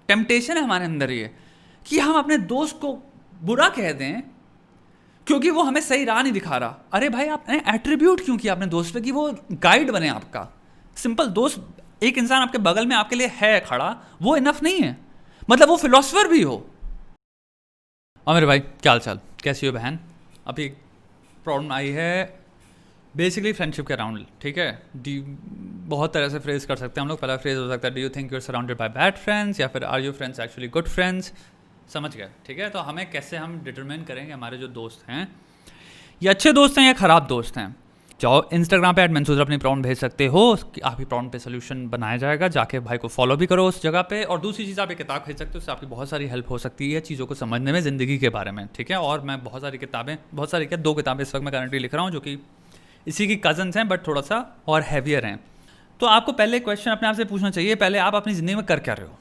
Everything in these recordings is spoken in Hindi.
टेम्पटेशन है हमारे अंदर ये कि हम अपने दोस्त को बुरा कह दें क्योंकि वो हमें सही राह नहीं दिखा रहा। अरे भाई, आपने एट्रीब्यूट क्यों किया अपने दोस्त पे कि वो गाइड बने आपका? सिंपल, दोस्त एक इंसान आपके बगल में आपके लिए है खड़ा, वो इनफ नहीं है, मतलब वो फिलोसफर भी हो। और मेरे भाई, क्या हाल चाल, कैसी हो बहन? अभी प्रॉब्लम आई है बेसिकली फ्रेंडशिप के अराउंड, ठीक है। बहुत तरह से फ्रेज कर सकते हैं हम लोग। पहला फ्रेज हो सकता है, do you think you are surrounded by bad friends, या फिर are you friends actually good friends. समझ गए, ठीक है। तो हमें कैसे हम डिटरमाइन करेंगे हमारे जो दोस्त हैं ये अच्छे दोस्त हैं या ख़राब दोस्त हैं? जाओ इंस्टाग्राम पे @mansoor अपनी प्रॉब्लम भेज सकते हो कि आपकी प्रॉब्लम पे सोल्यूशन बनाया जाएगा, जाके भाई को फॉलो भी करो उस जगह पे। और दूसरी चीज़, आप एक किताब खरीद सकते हो, उससे आपकी बहुत सारी हेल्प हो सकती है चीज़ों को समझने में, ज़िंदगी के बारे में, ठीक है। और मैं बहुत सारी क्या 2 किताबें इस वक्त मैं करंटली लिख रहा हूँ जो कि इसी की कजन्स हैं, बट थोड़ा सा और हैवियर हैं। तो आपको पहले क्वेश्चन अपने आप से पूछना चाहिए, पहले आप अपनी ज़िंदगी में कर क्या रहे हो?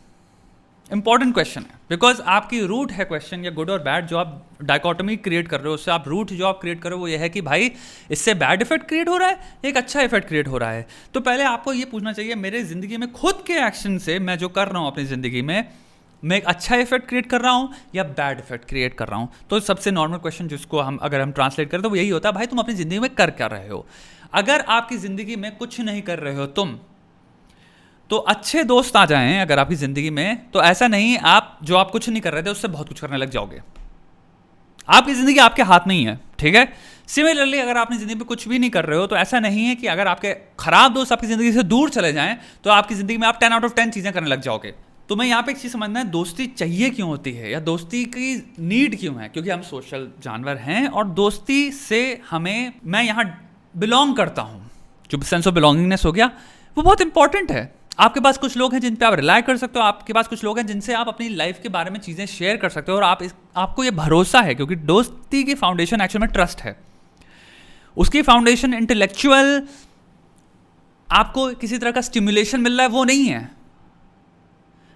इंपॉर्टेंट क्वेश्चन है, बिकॉज आपकी रूट है क्वेश्चन, या गुड और बैड जो आप डायकोटमी क्रिएट कर रहे हो, उससे आप रूट जो आप क्रिएट कर रहे हो वो ये है कि भाई इससे बैड इफेक्ट क्रिएट हो रहा है, एक अच्छा इफेक्ट क्रिएट हो रहा है। तो पहले आपको ये पूछना चाहिए, मेरे ज़िंदगी में खुद के एक्शन से मैं जो कर रहा हूँ अपनी ज़िंदगी में, मैं एक अच्छा इफेक्ट क्रिएट कर रहा हूँ या बैड इफेक्ट क्रिएट कर रहा हूँ? तो सबसे नॉर्मल क्वेश्चन जिसको अगर हम ट्रांसलेट करें तो वो यही होता है, भाई तुम अपनी ज़िंदगी में कर क्या रहे हो? अगर आपकी ज़िंदगी में कुछ नहीं कर रहे हो तुम, तो अच्छे दोस्त आ जाएं अगर आपकी ज़िंदगी में, तो ऐसा नहीं आप कुछ नहीं कर रहे थे उससे बहुत कुछ करने लग जाओगे। आपकी ज़िंदगी आपके हाथ में ही है, ठीक है। सिमिलरली अगर आपने ज़िंदगी में कुछ भी नहीं कर रहे हो, तो ऐसा नहीं है कि अगर आपके खराब दोस्त आपकी ज़िंदगी से दूर चले जाएं तो आपकी ज़िंदगी में आप 10 out of 10 चीज़ें करने लग जाओगे। तो मैं यहाँ पे एक चीज़ समझना है, दोस्ती चाहिए क्यों होती है या दोस्ती की नीड क्यों है? क्योंकि हम सोशल जानवर हैं और दोस्ती से हमें, मैं यहाँ बिलोंग करता हूँ, जो सेंस ऑफ बिलोंगिंगनेस हो गया, वो बहुत इंपॉर्टेंट है। आपके पास कुछ लोग हैं जिन पे आप रिलाई कर सकते हो, आपके पास कुछ लोग हैं जिनसे आप अपनी लाइफ के बारे में चीज़ें शेयर कर सकते हो, और आपको ये भरोसा है, क्योंकि दोस्ती की फाउंडेशन एक्चुअल में ट्रस्ट है। उसकी फाउंडेशन इंटेलेक्चुअल आपको किसी तरह का स्टिमुलेशन मिल रहा है वो नहीं है।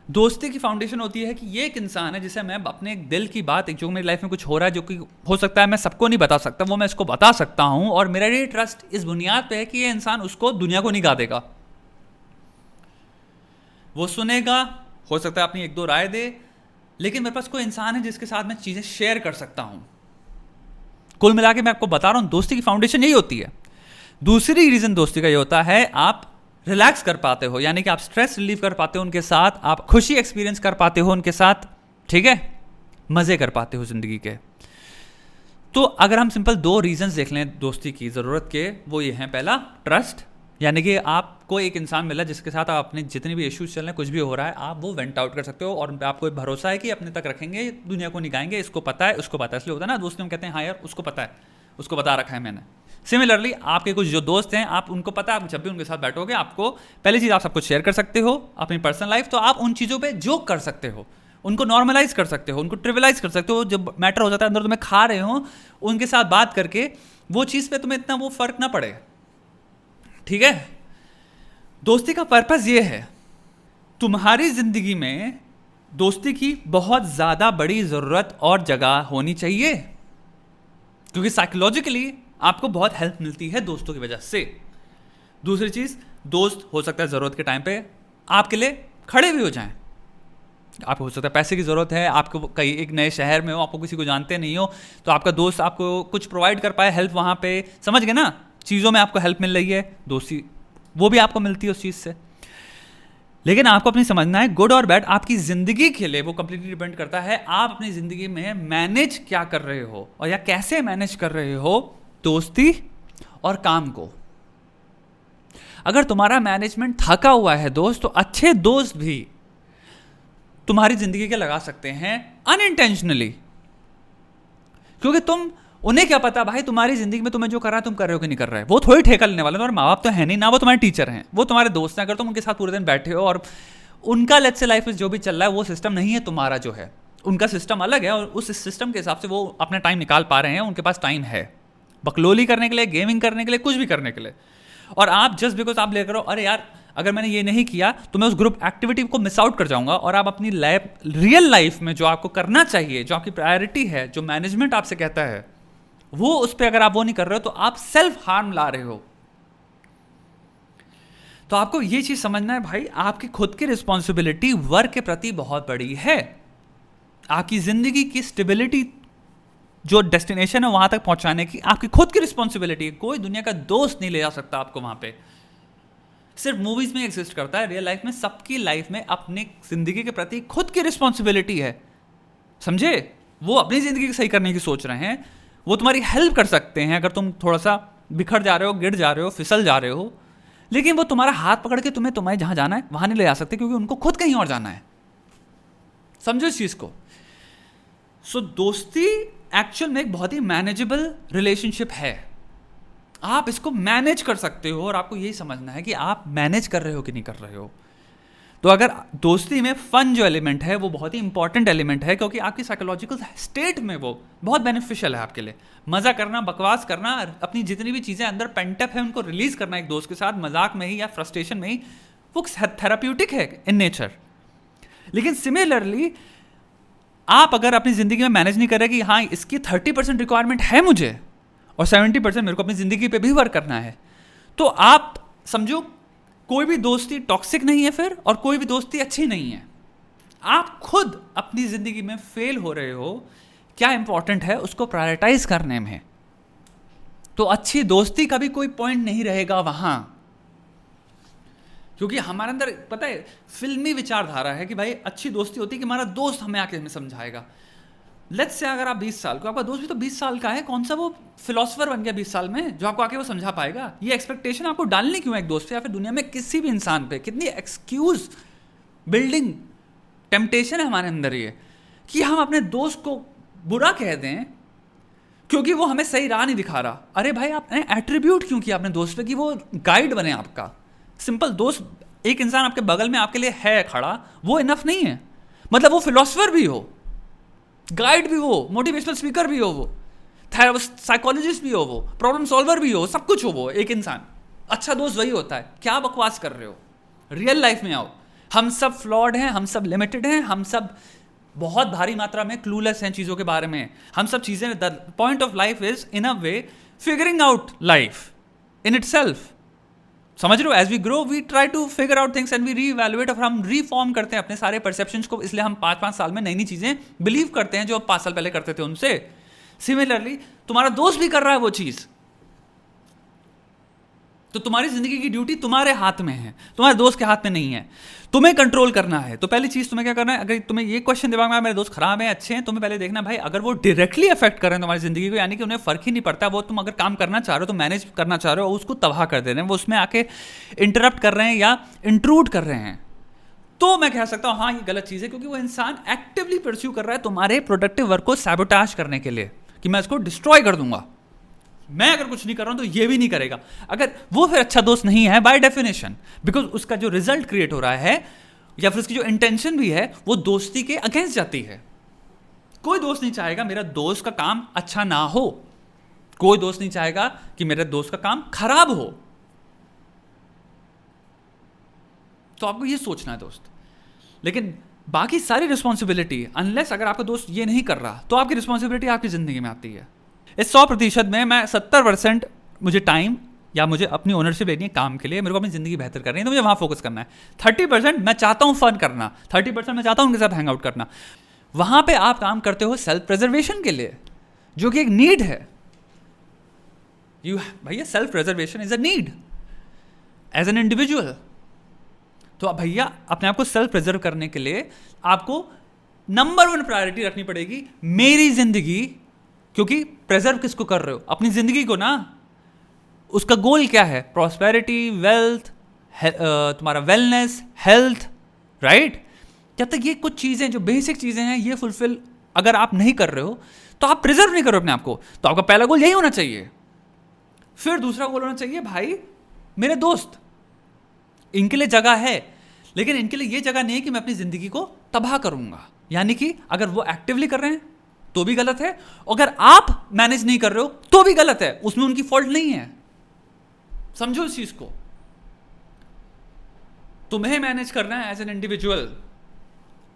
दोस्ती की फाउंडेशन होती है कि ये एक इंसान है जिसे मैं अपने दिल की बात, जो मेरी लाइफ में कुछ हो रहा है, जो कि हो सकता है मैं सबको नहीं बता सकता, वो मैं इसको बता सकता हूँ, और मेरा ये ट्रस्ट इस बुनियाद पे है कि ये इंसान उसको दुनिया को नहीं गा देगा। वो सुनेगा, हो सकता है अपनी 1-2 राय दे, लेकिन मेरे पास कोई इंसान है जिसके साथ मैं चीज़ें शेयर कर सकता हूँ। कुल मिला के मैं आपको बता रहा हूँ, दोस्ती की फाउंडेशन यही होती है। दूसरी रीज़न दोस्ती का ये होता है, आप रिलैक्स कर पाते हो, यानी कि आप स्ट्रेस रिलीव कर पाते हो उनके साथ, आप खुशी एक्सपीरियंस कर पाते हो उनके साथ, ठीक है, मज़े कर पाते हो ज़िंदगी के। तो अगर हम सिंपल 2 रीजंस देख लें दोस्ती की ज़रूरत के, वो ये हैं, पहला ट्रस्ट, यानी कि आपको एक इंसान मिला जिसके साथ आप अपने जितने भी इश्यूज चल रहे हैं, कुछ भी हो रहा है, आप वो वेंट आउट कर सकते हो, और आपको भरोसा है कि अपने तक रखेंगे, दुनिया को नहीं गाएंगे, इसको पता है, उसको पता है। इसलिए होता है ना दोस्ती में कहते हैं, हाँ यार उसको पता है, उसको बता रखा है मैंने। सिमिलरली आपके कुछ जो दोस्त हैं, आप उनको पता है, आप जब भी उनके साथ बैठोगे, आपको पहली चीज़, आप सब कुछ शेयर कर सकते हो अपनी पर्सनल लाइफ, तो आप उन चीज़ों पे जोक कर सकते हो, उनको नॉर्मलाइज कर सकते हो, उनको ट्रिविलाइज कर सकते हो। जब मैटर हो जाता है अंदर तुम्हें खा रहे हो, उनके साथ बात करके वो चीज़ पे तुम्हें इतना वो फर्क ना पड़े, ठीक है। दोस्ती का पर्पस ये है, तुम्हारी ज़िंदगी में दोस्ती की बहुत ज़्यादा बड़ी ज़रूरत और जगह होनी चाहिए, क्योंकि साइकोलॉजिकली आपको बहुत हेल्प मिलती है दोस्तों की वजह से। दूसरी चीज़, दोस्त हो सकता है ज़रूरत के टाइम पे आपके लिए खड़े भी हो जाएं। आपको हो सकता है पैसे की ज़रूरत है, आपको कहीं एक नए शहर में हो, आपको किसी को जानते नहीं हो, तो आपका दोस्त आपको कुछ प्रोवाइड कर पाए, हेल्प वहाँ पे, समझ गए ना, चीज़ों में आपको हेल्प मिल रही है, दोस्ती वो भी आपको मिलती है उस चीज़ से। लेकिन आपको अपनी समझना है, गुड और बैड आपकी ज़िंदगी के लिए वो कंप्लीटली डिपेंड करता है, आप अपनी ज़िंदगी में मैनेज क्या कर रहे हो, और या कैसे मैनेज कर रहे हो दोस्ती और काम को। अगर तुम्हारा मैनेजमेंट थका हुआ है दोस्त, तो अच्छे दोस्त भी तुम्हारी ज़िंदगी के लगा सकते हैं अनइंटेंशनली, क्योंकि तुम, उन्हें क्या पता भाई तुम्हारी ज़िंदगी में तुम्हें जो कर रहा है तुम कर रहे हो कि नहीं कर रहे हो, वो थोड़ी ठेका लेने वाले, तुम्हारे माँ बाप तो है नहीं ना, वो तुम्हारे टीचर हैं, वो तुम्हारे दोस्त हैं। अगर तुम उनके साथ पूरे दिन बैठे हो और उनका लेट्स से लाइफ में जो भी चल रहा है वो सिस्टम नहीं है तुम्हारा जो है, उनका सिस्टम अलग है, और उस सिस्टम के हिसाब से वो अपना टाइम निकाल पा रहे हैं, उनके पास टाइम है बकलोली करने के लिए, गेमिंग करने के लिए, कुछ भी करने के लिए, और आप जस्ट बिकॉज आप लेकर, अरे यार अगर मैंने ये नहीं किया तो मैं उस ग्रुप एक्टिविटी को मिस आउट कर जाऊंगा, और आप अपनी लाइफ, रियल लाइफ में जो आपको करना चाहिए, जो आपकी प्रायोरिटी है, जो मैनेजमेंट आपसे कहता है, वो उस पर अगर आप वो नहीं कर रहे हो, तो आप सेल्फ हार्म ला रहे हो। तो आपको ये चीज़ समझना है भाई, आपकी खुद की रिस्पॉन्सिबिलिटी वर्क के प्रति बहुत बड़ी है। आपकी ज़िंदगी की स्टेबिलिटी, जो डेस्टिनेशन है वहाँ तक पहुँचाने की आपकी खुद की रिस्पॉन्सिबिलिटी है। कोई दुनिया का दोस्त नहीं ले जा सकता आपको वहाँ पे। सिर्फ मूवीज़ में एग्जिस्ट करता है, रियल लाइफ में सबकी लाइफ में अपनी ज़िंदगी के प्रति खुद की रिस्पॉन्सिबिलिटी है। समझे? वो अपनी ज़िंदगी को सही करने की सोच रहे हैं, वो तुम्हारी हेल्प कर सकते हैं अगर तुम थोड़ा सा बिखर जा रहे हो, गिर जा रहे हो, फिसल जा रहे हो, लेकिन वो तुम्हारा हाथ पकड़ के तुम्हें जहाँ जाना है वहाँ नहीं ले जा सकते, क्योंकि उनको खुद कहीं और जाना है। समझो इस चीज़ को। सो दोस्ती एक्चुअल में एक बहुत ही मैनेजेबल रिलेशनशिप है। आप इसको मैनेज कर सकते हो, और आपको यही समझना है कि आप मैनेज कर रहे हो कि नहीं कर रहे हो। तो अगर दोस्ती में फन जो एलिमेंट है वो बहुत ही इंपॉर्टेंट एलिमेंट है, क्योंकि आपकी साइकोलॉजिकल स्टेट में वो बहुत बेनिफिशियल है आपके लिए। मज़ा करना, बकवास करना, अपनी जितनी भी चीज़ें अंदर पेंटअप है उनको रिलीज़ करना एक दोस्त के साथ मजाक में ही या फ्रस्ट्रेशन में ही, वो थेराप्यूटिक है इन नेचर। लेकिन सिमिलरली आप अगर अपनी ज़िंदगी में मैनेज नहीं कर रहे कि हाँ इसकी 30% रिक्वायरमेंट है मुझे और 70% मेरे को अपनी ज़िंदगी पे भी वर्क करना है, तो आप समझो कोई भी दोस्ती टॉक्सिक नहीं है फिर, और कोई भी दोस्ती अच्छी नहीं है। आप खुद अपनी ज़िंदगी में फेल हो रहे हो, क्या इंपॉर्टेंट है उसको प्रायोरिटाइज करने में। तो अच्छी दोस्ती का भी कोई पॉइंट नहीं रहेगा वहाँ, क्योंकि हमारे अंदर पता है फिल्मी विचारधारा है कि भाई अच्छी दोस्ती होती है कि हमारा दोस्त हमें आके हमें समझाएगा। लेट्स से अगर आप 20 साल को, आपका दोस्त भी तो 20 साल का है, कौन सा वो फिलोसफर बन गया 20 साल में जो आपको आके वो समझा पाएगा? ये एक्सपेक्टेशन आपको डालनी क्यों है एक दोस्त पे या फिर दुनिया में किसी भी इंसान पे? कितनी एक्सक्यूज बिल्डिंग टेम्पटेशन है हमारे अंदर ये कि हम अपने दोस्त को बुरा कह दें क्योंकि वो हमें सही राह नहीं दिखा रहा। अरे भाई आपने एट्रीब्यूट क्यों किया अपने दोस्त पे कि वो गाइड बने आपका? सिंपल दोस्त, एक इंसान आपके बगल में आपके लिए है खड़ा, वो इनफ नहीं है। मतलब वो फिलोसफर भी हो, गाइड भी हो, मोटिवेशनल स्पीकर भी हो, वो साइकोलॉजिस्ट भी हो, वो प्रॉब्लम सॉल्वर भी हो, सब कुछ हो वो एक इंसान। अच्छा दोस्त वही होता है। क्या बकवास कर रहे हो? रियल लाइफ में आओ। हम सब फ्लॉड हैं, हम सब लिमिटेड हैं, हम सब बहुत भारी मात्रा में क्लूलेस हैं चीज़ों के बारे में। हम सब चीज़ें, the point of life is in a way figuring out life इन इट सेल्फ। समझ रहे हो? As we grow we try to figure out things and we reevaluate, और हम रीफॉर्म करते हैं अपने सारे परसेप्शंस को। इसलिए हम 5-5 साल में नई नई चीज़ें बिलीव करते हैं जो अब 5 साल पहले करते थे उनसे। सिमिलरली तुम्हारा दोस्त भी कर रहा है वो चीज़, तो तुम्हारी जिंदगी की ड्यूटी तुम्हारे हाथ में है, तुम्हारे दोस्त के हाथ में नहीं है। तुम्हें कंट्रोल करना है। तो पहली चीज़ तुम्हें क्या करना है, अगर तुम्हें ये क्वेश्चन दिमाग में आया मेरे दोस्त खराब हैं अच्छे हैं, तुम्हें पहले देखना भाई अगर वो डायरेक्टली अफेक्ट कर रहे हैं तुम्हारी जिंदगी को, यानी कि उन्हें फर्क ही नहीं पड़ता, वो तुम अगर काम करना चाह रहे हो तो मैनेज करना चाह रहे हो, उसको तबाह कर दे रहे हैं, वो उसमें आके इंटरप्ट कर रहे हैं या इंट्रूड कर रहे हैं, तो मैं कह सकता हूँ हाँ ये गलत चीज़ है, क्योंकि वो इंसान एक्टिवली परस्यू कर रहा है तुम्हारे प्रोडक्टिव वर्क को सैबोटाज करने के लिए कि मैं इसको डिस्ट्रॉय कर दूंगा। मैं अगर कुछ नहीं कर रहा हूं तो ये भी नहीं करेगा। अगर वो फिर अच्छा दोस्त नहीं है बाय डेफिनेशन, बिकॉज उसका जो रिजल्ट क्रिएट हो रहा है या फिर उसकी जो इंटेंशन भी है वो दोस्ती के अगेंस्ट जाती है। कोई दोस्त नहीं चाहेगा मेरा दोस्त का काम अच्छा ना हो, कोई दोस्त नहीं चाहेगा कि मेरे दोस्त का काम खराब हो। तो आपको ये सोचना है दोस्त। लेकिन बाकी सारी रिस्पॉन्सिबिलिटी, अनलेस अगर आपका दोस्त ये नहीं कर रहा तो आपकी रिस्पॉन्सिबिलिटी आपकी जिंदगी में आती है। इस 100% में मैं 70% मुझे टाइम या मुझे अपनी ओनरशिप लेनी है काम के लिए, मेरे को अपनी ज़िंदगी बेहतर करनी है, तो मुझे वहाँ फोकस करना है। 30% मैं चाहता हूँ फन करना, 30% मैं चाहता हूँ उनके साथ हैंग आउट करना। वहाँ पे आप काम करते हो सेल्फ प्रिजर्वेशन के लिए, जो कि एक नीड है। भैया self preservation is a need as an individual. तो भैया अपने आप को सेल्फ प्रिजर्व करने के लिए आपको नंबर 1 प्रायोरिटी रखनी पड़ेगी मेरी जिंदगी, क्योंकि प्रिजर्व किसको कर रहे हो? अपनी जिंदगी को ना। उसका गोल क्या है? प्रॉस्पेरिटी, वेल्थ, तुम्हारा वेलनेस, हेल्थ, राइट? जब तक ये कुछ चीज़ें जो बेसिक चीज़ें हैं ये फुलफिल अगर आप नहीं कर रहे हो तो आप प्रिजर्व नहीं कर रहे हो अपने आप को। तो आपका पहला गोल यही होना चाहिए। फिर दूसरा गोल होना चाहिए भाई मेरे दोस्त, इनके लिए जगह है, लेकिन इनके लिए ये जगह नहीं है कि मैं अपनी ज़िंदगी को तबाह करूँगा। यानी कि अगर वो एक्टिवली कर रहे हैं तो भी गलत है, अगर आप मैनेज नहीं कर रहे हो तो भी गलत है, उसमें उनकी फॉल्ट नहीं है। समझो इस चीज़ को। तुम्हें मैनेज करना है एज एन इंडिविजुअल।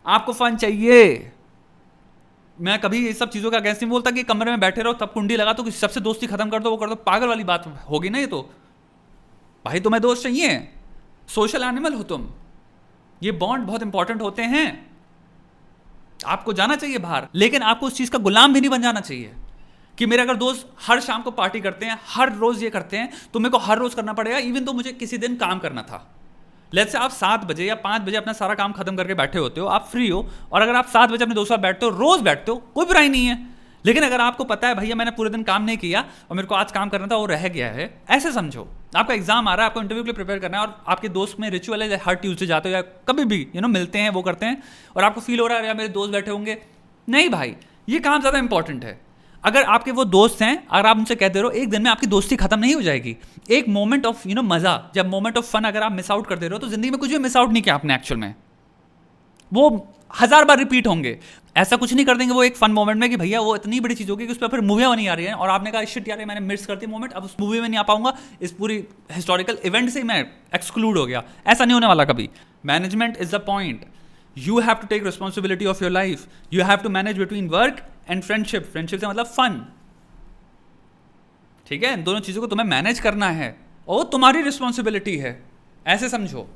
आपको फन चाहिए। मैं कभी ये सब चीज़ों का अगेंस्ट नहीं बोलता कि कमरे में बैठे रहो तब कुंडी लगा तो किसी सबसे दोस्ती खत्म कर दो, वो कर दो, पागल वाली बात होगी ना ये। तो भाई तुम्हें दोस्त चाहिए, सोशल एनिमल हो तुम, ये बॉन्ड बहुत इंपॉर्टेंट होते हैं। आपको जाना चाहिए बाहर, लेकिन आपको उस चीज का गुलाम भी नहीं बन जाना चाहिए कि मेरे अगर दोस्त हर शाम को पार्टी करते हैं, हर रोज ये करते हैं, तो मेरे को हर रोज करना पड़ेगा, इवन तो मुझे किसी दिन काम करना था। लेट्स से आप 7 बजे या 5 बजे अपना सारा काम खत्म करके बैठे होते हो, आप फ्री हो, और अगर आप 7 बजे अपने दोस्तों से बैठते हो, रोज बैठते हो, कोई बुराई नहीं है। लेकिन अगर आपको पता है भैया मैंने पूरे दिन काम नहीं किया और मेरे को आज काम करना था, वो रह गया है, ऐसे समझो आपका एग्जाम आ रहा है, आपको इंटरव्यू के लिए प्रिपेयर करना है, और आपके दोस्त में रिचुअल है, हर ट्यूसडे जाते हो या कभी भी मिलते हैं, वो करते हैं, और आपको फील हो रहा है यार मेरे दोस्त बैठे होंगे। नहीं भाई, ये काम ज़्यादा इंपॉर्टेंट है। अगर आपके वो दोस्त हैं, अगर आप उनसे कहते रहो, एक दिन में आपकी दोस्ती खत्म नहीं हो जाएगी। एक मोमेंट ऑफ मजा, जब मोमेंट ऑफ फन अगर आप मिस आउट कर दे रहे हो, तो जिंदगी में कुछ भी मिस आउट नहीं किया आपने एक्चुअल में, वो 1000 बार रिपीट होंगे। ऐसा कुछ नहीं कर देंगे वो एक फन मोमेंट में कि भैया वो इतनी बड़ी चीज होगी कि उस पर फिर मूवियां बनी आ रही है और आपने कहा शिट यार मैंने मिस कर दी मोमेंट, अब उस मूवी में नहीं आ पाऊंगा, इस पूरी हिस्टोरिकल इवेंट से मैं एक्सक्लूड हो गया। ऐसा नहीं होने वाला कभी। Management is the point. You have to take responsibility of your life. You have to manage between work and friendship. Friendship से मतलब फन, ठीक है? इन दोनों चीज़ों को तुम्हें मैनेज करना है और तुम्हारी रिस्पॉन्सिबिलिटी है, ऐसे समझो।